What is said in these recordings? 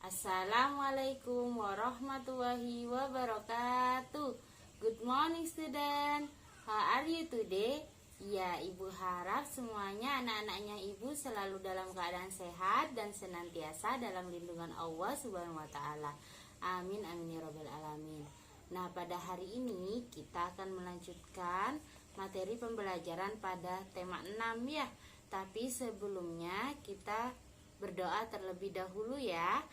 Assalamualaikum warahmatullahi wabarakatuh. Good morning student. How are you today? Ya, Ibu harap semuanya anak-anaknya Ibu selalu dalam keadaan sehat dan senantiasa dalam lindungan Allah Subhanahu wa taala. Amin amin ya rabbal alamin. Nah, pada hari ini kita akan melanjutkan materi pembelajaran pada tema 6 ya. Tapi sebelumnya kita berdoa terlebih dahulu ya.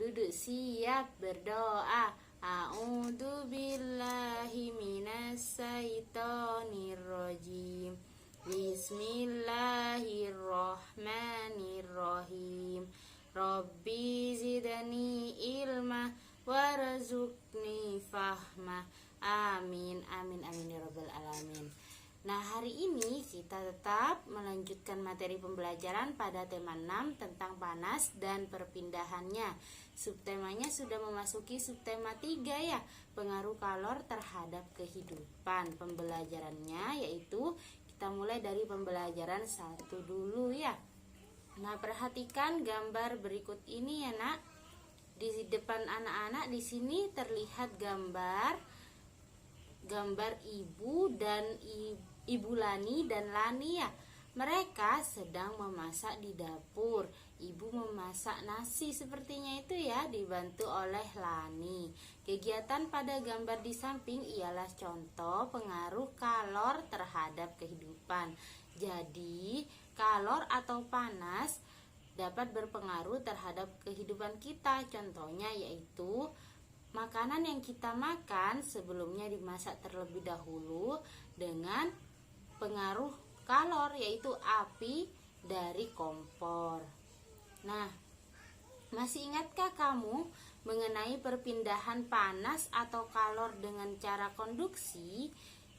Duduk siap berdoa. A'udzu billahi minasyaitonir rajim. Bismillahirrahmanirrahim. Rabbi zidni ilma warzuqni fahma. Amin amin amin ya rabbal alamin. Nah, hari ini kita tetap melanjutkan materi pembelajaran pada tema 6 tentang panas dan perpindahannya. Subtemanya sudah memasuki subtema 3 ya, pengaruh kalor terhadap kehidupan. Pembelajarannya yaitu kita mulai dari pembelajaran 1 dulu ya. Nah, perhatikan gambar berikut ini ya, Nak. Di depan anak-anak di sini terlihat gambar ibu dan ibu Lani dan Lani ya. Mereka sedang memasak di dapur. Ibu memasak nasi sepertinya itu ya, dibantu oleh Lani. Kegiatan pada gambar di samping ialah contoh pengaruh kalor terhadap kehidupan. Jadi, kalor atau panas dapat berpengaruh terhadap kehidupan kita. Contohnya yaitu makanan yang kita makan sebelumnya dimasak terlebih dahulu dengan pengaruh kalor, yaitu api dari kompor. Nah, masih ingatkah kamu mengenai perpindahan panas atau kalor dengan cara konduksi?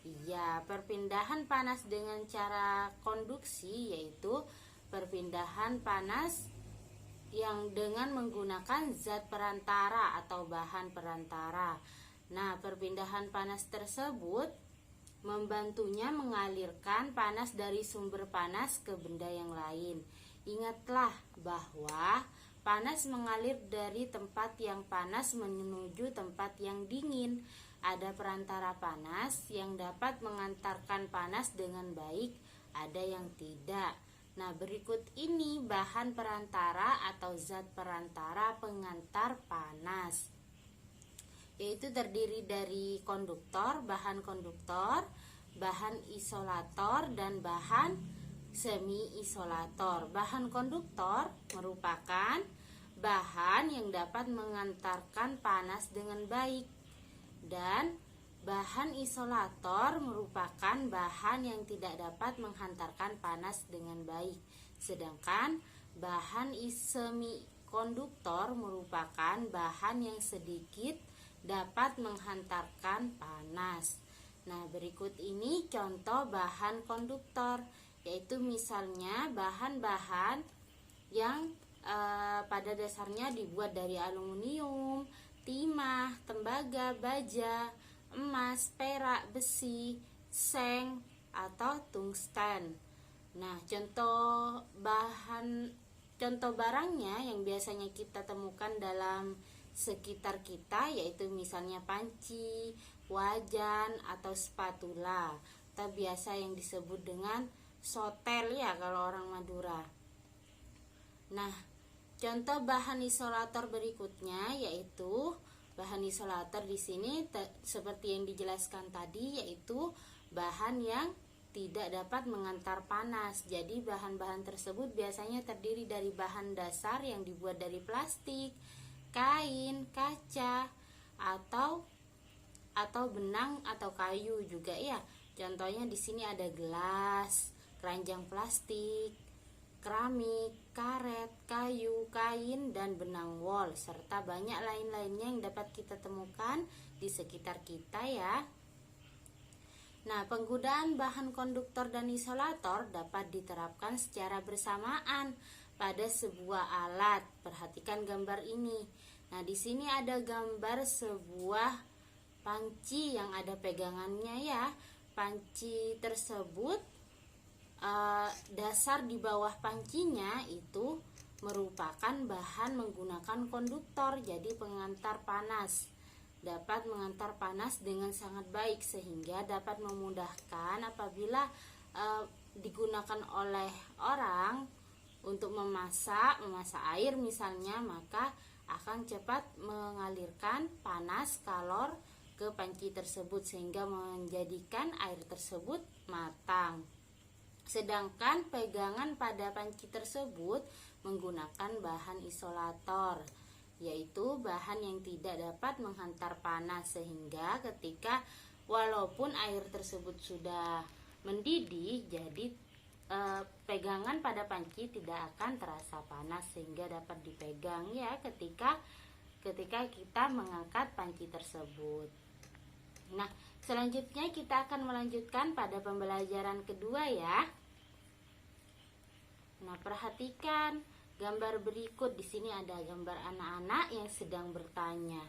Iya, perpindahan panas dengan cara konduksi yaitu perpindahan panas yang dengan menggunakan zat perantara atau bahan perantara. Nah, perpindahan panas tersebut membantunya mengalirkan panas dari sumber panas ke benda yang lain. Ingatlah bahwa panas mengalir dari tempat yang panas menuju tempat yang dingin. Ada perantara panas yang dapat mengantarkan panas dengan baik, ada yang tidak. Nah, berikut ini bahan perantara atau zat perantara pengantar panas, yaitu terdiri dari konduktor, bahan konduktor, bahan isolator, dan bahan semi isolator. Bahan konduktor merupakan bahan yang dapat mengantarkan panas dengan baik, dan bahan isolator merupakan bahan yang tidak dapat menghantarkan panas dengan baik. Sedangkan bahan semikonduktor merupakan bahan yang sedikit dapat menghantarkan panas. Nah, berikut ini contoh bahan konduktor, yaitu misalnya bahan-bahan yang pada dasarnya dibuat dari aluminium, timah, tembaga, baja, emas, perak, besi, seng, atau tungsten. Nah, contoh barangnya yang biasanya kita temukan dalam sekitar kita yaitu misalnya panci, wajan, atau spatula, atau biasa yang disebut dengan sotel ya kalau orang Madura. Nah, contoh bahan isolator berikutnya yaitu bahan isolator di sini seperti yang dijelaskan tadi, yaitu bahan yang tidak dapat mengantar panas. Jadi bahan-bahan tersebut biasanya terdiri dari bahan dasar yang dibuat dari plastik, kain, kaca, atau benang atau kayu juga ya. Contohnya di sini ada gelas, keranjang plastik, keramik, karet, kayu, kain, dan benang wol, serta banyak lain-lainnya yang dapat kita temukan di sekitar kita ya. Nah, penggunaan bahan konduktor dan isolator dapat diterapkan secara bersamaan pada sebuah alat. Perhatikan gambar ini. Nah, di sini ada gambar sebuah panci yang ada pegangannya ya. Panci tersebut dasar di bawah pancinya itu merupakan bahan menggunakan konduktor, jadi pengantar panas. Dapat mengantar panas dengan sangat baik sehingga dapat memudahkan apabila digunakan oleh orang untuk memasak air misalnya, maka akan cepat mengalirkan panas kalor ke panci tersebut sehingga menjadikan air tersebut matang. Sedangkan pegangan pada panci tersebut menggunakan bahan isolator, yaitu bahan yang tidak dapat menghantar panas sehingga ketika walaupun air tersebut sudah mendidih, jadi pegangan pada panci tidak akan terasa panas sehingga dapat dipegang ya ketika kita mengangkat panci tersebut. Nah, selanjutnya kita akan melanjutkan pada pembelajaran kedua ya. Nah, perhatikan gambar berikut. Di sini ada gambar anak-anak yang sedang bertanya.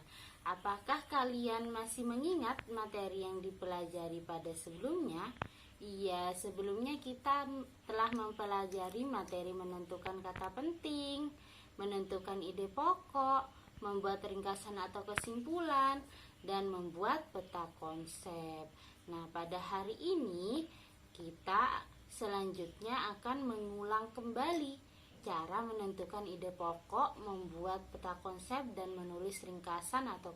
Apakah kalian masih mengingat materi yang dipelajari pada sebelumnya? Iya, sebelumnya kita telah mempelajari materi menentukan kata penting, menentukan ide pokok, membuat ringkasan atau kesimpulan, dan membuat peta konsep. Nah, pada hari ini kita selanjutnya akan mengulang kembali cara menentukan ide pokok, membuat peta konsep, dan menulis ringkasan atau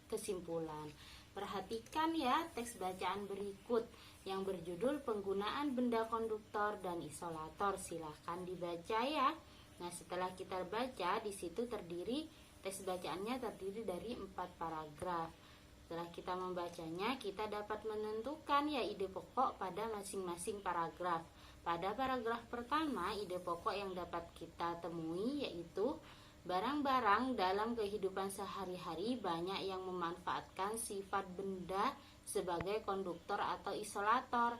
kesimpulan. Perhatikan ya teks bacaan berikut yang berjudul penggunaan benda konduktor dan isolator. Silahkan dibaca ya. Nah, setelah kita baca, di situ teks bacaannya terdiri dari 4 paragraf. Setelah kita membacanya, kita dapat menentukan ya ide pokok pada masing-masing paragraf. Pada paragraf pertama, ide pokok yang dapat kita temui yaitu barang-barang dalam kehidupan sehari-hari banyak yang memanfaatkan sifat benda sebagai konduktor atau isolator.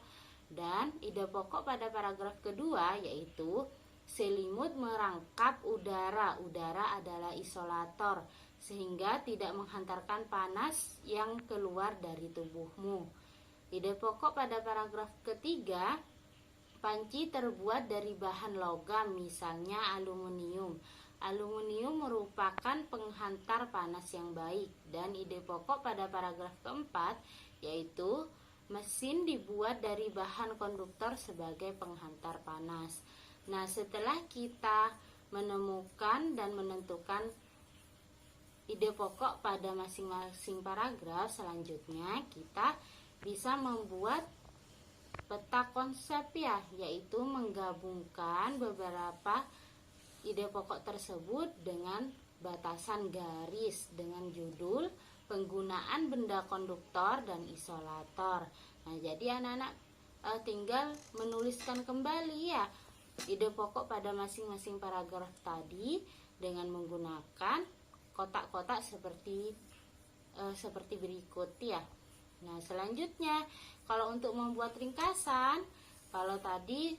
Dan ide pokok pada paragraf kedua yaitu selimut merangkap udara. Udara adalah isolator sehingga tidak menghantarkan panas yang keluar dari tubuhmu. Ide pokok pada paragraf ketiga, panci terbuat dari bahan logam, misalnya aluminium. Aluminium merupakan penghantar panas yang baik. Dan ide pokok pada paragraf keempat yaitu mesin dibuat dari bahan konduktor sebagai penghantar panas. Nah, setelah kita menemukan dan menentukan ide pokok pada masing-masing paragraf, selanjutnya kita bisa membuat peta konsep ya, yaitu menggabungkan beberapa ide pokok tersebut dengan batasan garis dengan judul penggunaan benda konduktor dan isolator. Nah, jadi anak-anak tinggal menuliskan kembali ya ide pokok pada masing-masing paragraf tadi dengan menggunakan kotak-kotak seperti berikut ya. Nah, selanjutnya kalau untuk membuat ringkasan, kalau tadi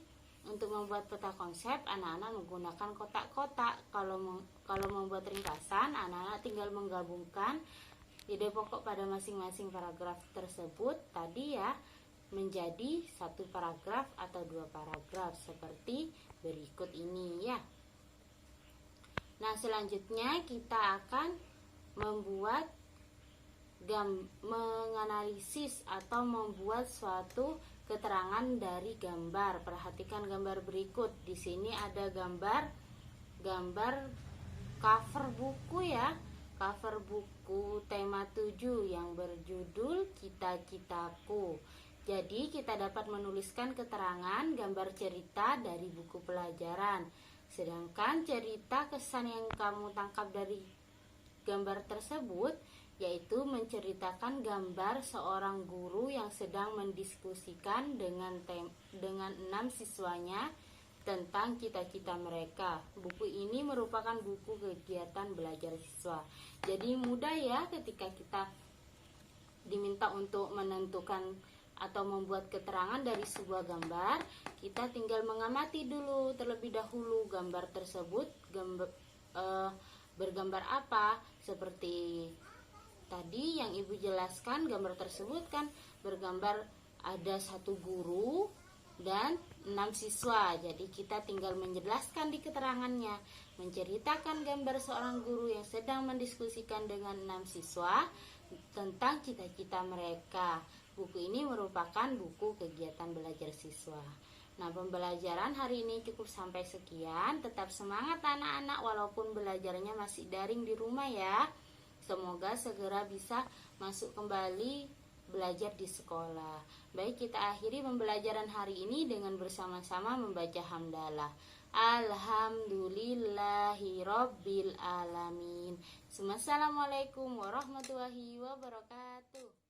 untuk membuat peta konsep anak-anak menggunakan kotak-kotak. Kalau membuat ringkasan, anak-anak tinggal menggabungkan ide pokok pada masing-masing paragraf tersebut tadi ya menjadi 1 paragraf atau 2 paragraf seperti berikut ini ya. Nah, selanjutnya kita akan membuat menganalisis atau membuat suatu keterangan dari gambar. Perhatikan gambar berikut. Di sini ada gambar cover buku ya. Cover buku tema 7 yang berjudul Cita-citaku. Jadi kita dapat menuliskan keterangan gambar cerita dari buku pelajaran. Sedangkan cerita kesan yang kamu tangkap dari gambar tersebut yaitu menceritakan gambar seorang guru yang sedang mendiskusikan dengan 6 siswanya tentang cita-cita mereka. Buku ini merupakan buku kegiatan belajar siswa. Jadi mudah ya ketika kita diminta untuk menentukan atau membuat keterangan dari sebuah gambar, kita tinggal mengamati dulu terlebih dahulu gambar tersebut bergambar apa. Seperti tadi yang Ibu jelaskan, gambar tersebut kan bergambar ada satu guru dan 6 siswa. Jadi kita tinggal menjelaskan di keterangannya, menceritakan gambar seorang guru yang sedang mendiskusikan dengan 6 siswa tentang cita-cita mereka. Buku ini merupakan buku kegiatan belajar siswa. Nah, pembelajaran hari ini cukup sampai sekian. Tetap semangat anak-anak walaupun belajarnya masih daring di rumah ya. Semoga segera bisa masuk kembali belajar di sekolah. Baik, kita akhiri pembelajaran hari ini dengan bersama-sama membaca hamdalah. Alhamdulillahirobbil alamin. Assalamualaikum warahmatullahi wabarakatuh.